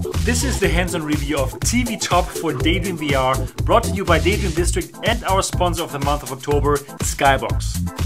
This is the hands-on review of TV Top for Daydream VR, brought to you by Daydream District and our sponsor of the month of October, Skybox.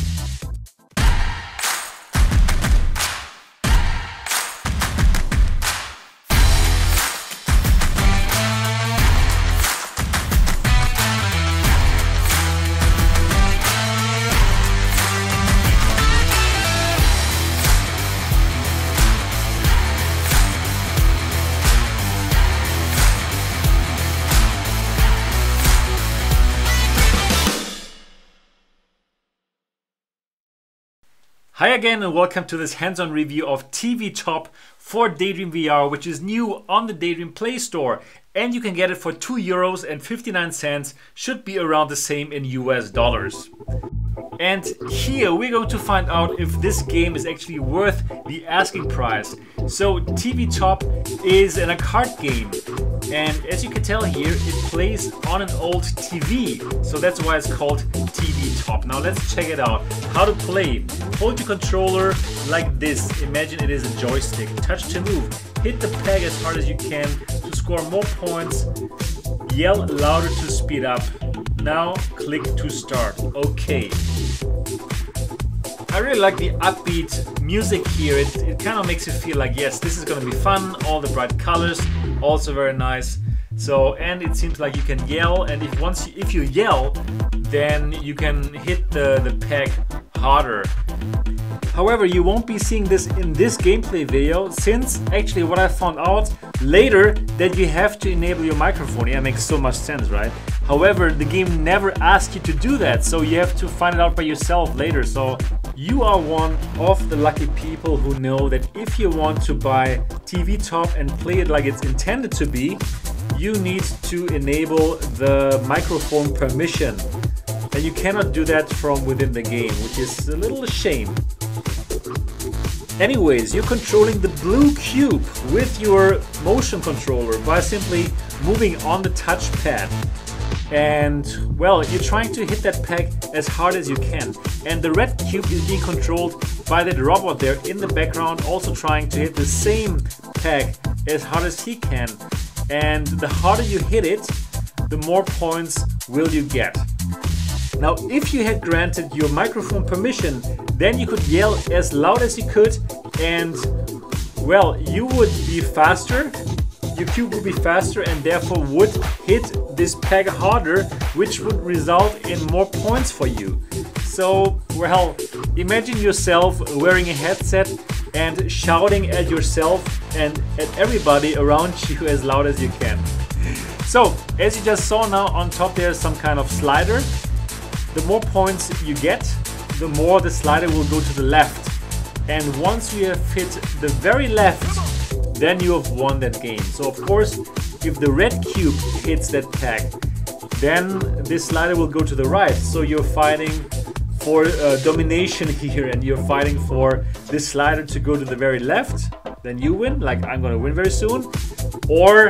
Hi again and welcome to this hands-on review of TV Top for Daydream VR, which is new on the Daydream Play Store, and you can get it for €2.59, should be around the same in US dollars. And here we're going to find out if this game is actually worth the asking price. So TV Top is an arcade game, and as you can tell here, it plays on an old TV, so that's why it's called TV Top. Now let's check it out. How to play. Hold your controller like this. Imagine it is a joystick. Touch to move. Hit the peg as hard as you can to score more points. Yell louder to speed up. Now click to start. Okay. I really like the upbeat music here. It kind of makes you feel like, yes, this is going to be fun. All the bright colors, also very nice. So, and it seems like you can yell, and if you yell, then you can hit the peg harder. However, you won't be seeing this in this gameplay video, since actually what I found out later, that you have to enable your microphone. Yeah, it makes so much sense, right? However, the game never asks you to do that, so you have to find it out by yourself later. So you are one of the lucky people who know that if you want to buy TV Top and play it like it's intended to be, you need to enable the microphone permission. And you cannot do that from within the game, which is a little shame. Anyways, you're controlling the blue cube with your motion controller by simply moving on the touchpad. And well, you're trying to hit that peg as hard as you can. And the red cube is being controlled by that robot there in the background, also trying to hit the same peg as hard as he can. And the harder you hit it, the more points will you get. Now, if you had granted your microphone permission, then you could yell as loud as you could, and well, you would be faster. Your cube would be faster and therefore would hit this peg harder, which would result in more points for you. So, well, imagine yourself wearing a headset and shouting at yourself and at everybody around you as loud as you can. So, as you just saw now, on top there's some kind of slider. The more points you get, the more the slider will go to the left. And once you have hit the very left, then you have won that game. So of course, if the red cube hits that peg, then this slider will go to the right. So you're fighting for domination here, and you're fighting for this slider to go to the very left, then you win, like I'm gonna win very soon. Or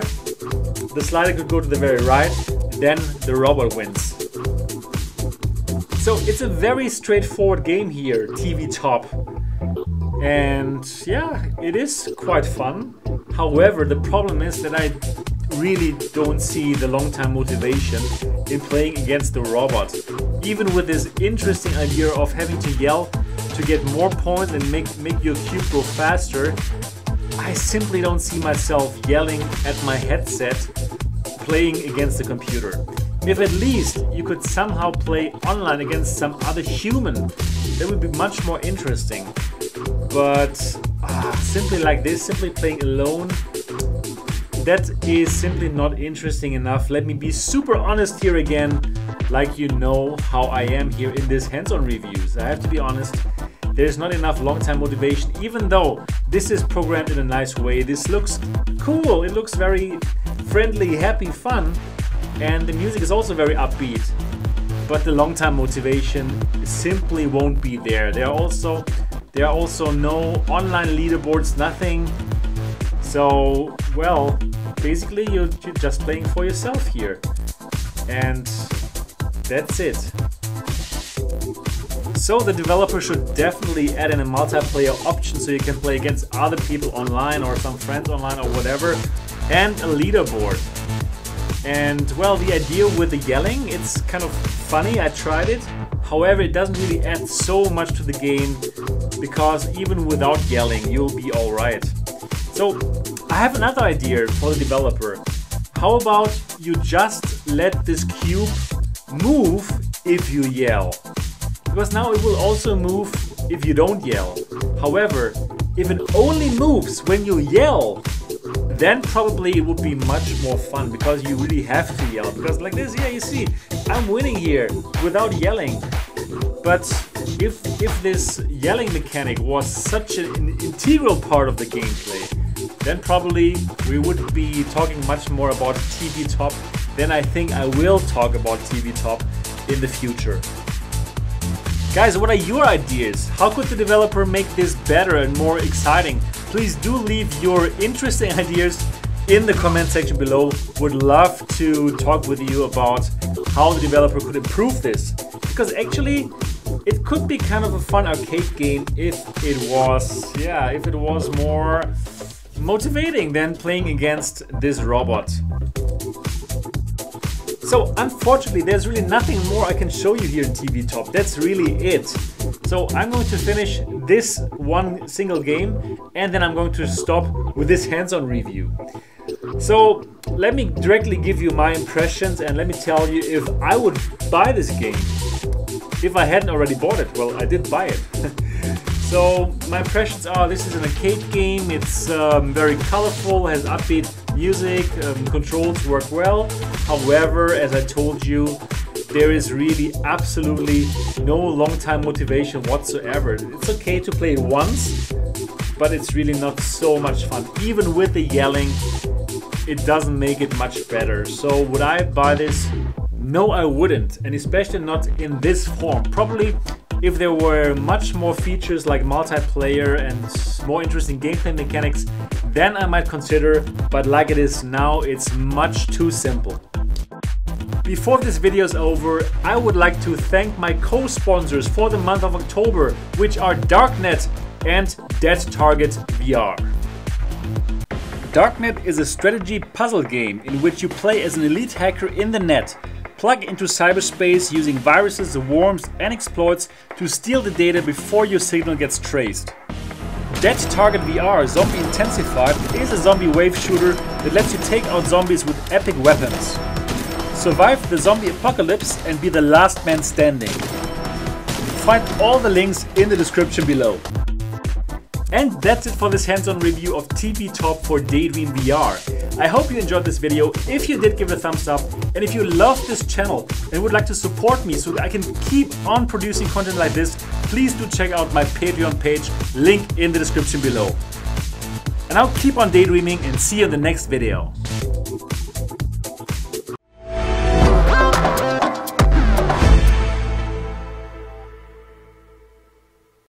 the slider could go to the very right, then the robot wins. So it's a very straightforward game here, TV Top. And yeah, it is quite fun. However, the problem is that I really don't see the long-time motivation in playing against the robot. Even with this interesting idea of having to yell to get more points and make your cube go faster, I simply don't see myself yelling at my headset playing against the computer. If at least you could somehow play online against some other human, that would be much more interesting. But simply like this, simply playing alone, that is simply not interesting enough. Let me be super honest here again, like you know how I am here in this hands-on reviews. I have to be honest, there's not enough long-time motivation, even though this is programmed in a nice way. This looks cool, it looks very friendly, happy, fun. And the music is also very upbeat, but the long-time motivation simply won't be there. There are also no online leaderboards, nothing. So, well, basically you're just playing for yourself here. And that's it. So the developer should definitely add in a multiplayer option so you can play against other people online or some friends online or whatever. and a leaderboard. And well, the idea with the yelling, it's kind of funny. I tried it. However, it doesn't really add so much to the game, because even without yelling, you'll be alright. So I have another idea for the developer. How about you just let this cube move if you yell? Because now it will also move if you don't yell. However, if it only moves when you yell, then probably it would be much more fun, because you really have to yell. Because like this, yeah, you see, I'm winning here without yelling. But if this yelling mechanic was such an integral part of the gameplay, then probably we would be talking much more about TV Top than I think I will talk about TV Top in the future. Guys, what are your ideas? How could the developer make this better and more exciting? Please do leave your interesting ideas in the comment section below. Would love to talk with you about how the developer could improve this. Because actually, it could be kind of a fun arcade game if it was more motivating than playing against this robot. So unfortunately, there's really nothing more I can show you here in TV Top. That's really it. So I'm going to finish this one single game, and then I'm going to stop with this hands-on review. So let me directly give you my impressions, and let me tell you if I would buy this game. If I hadn't already bought it, well, I did buy it. So my impressions are, this is an arcade game. It's very colorful, has upbeat music, controls work well. However, as I told you, there is really absolutely no long-time motivation whatsoever. It's okay to play it once, but it's really not so much fun. Even with the yelling, it doesn't make it much better. So would I buy this? No, I wouldn't, and especially not in this form. Probably if there were much more features like multiplayer and more interesting gameplay mechanics, then I might consider, but like it is now, it's much too simple. Before this video is over, I would like to thank my co-sponsors for the month of October, which are Darknet and Dead Target VR. Darknet is a strategy puzzle game in which you play as an elite hacker in the net, plug into cyberspace using viruses, worms and exploits to steal the data before your signal gets traced. Dead Target VR Zombie Intensified is a zombie wave shooter that lets you take out zombies with epic weapons. Survive the zombie apocalypse and be the last man standing. Find all the links in the description below. And that's it for this hands-on review of TV Top for Daydream VR. I hope you enjoyed this video. If you did, give it a thumbs up. And if you love this channel and would like to support me so that I can keep on producing content like this, please do check out my Patreon page, link in the description below. And I'll keep on daydreaming and see you in the next video.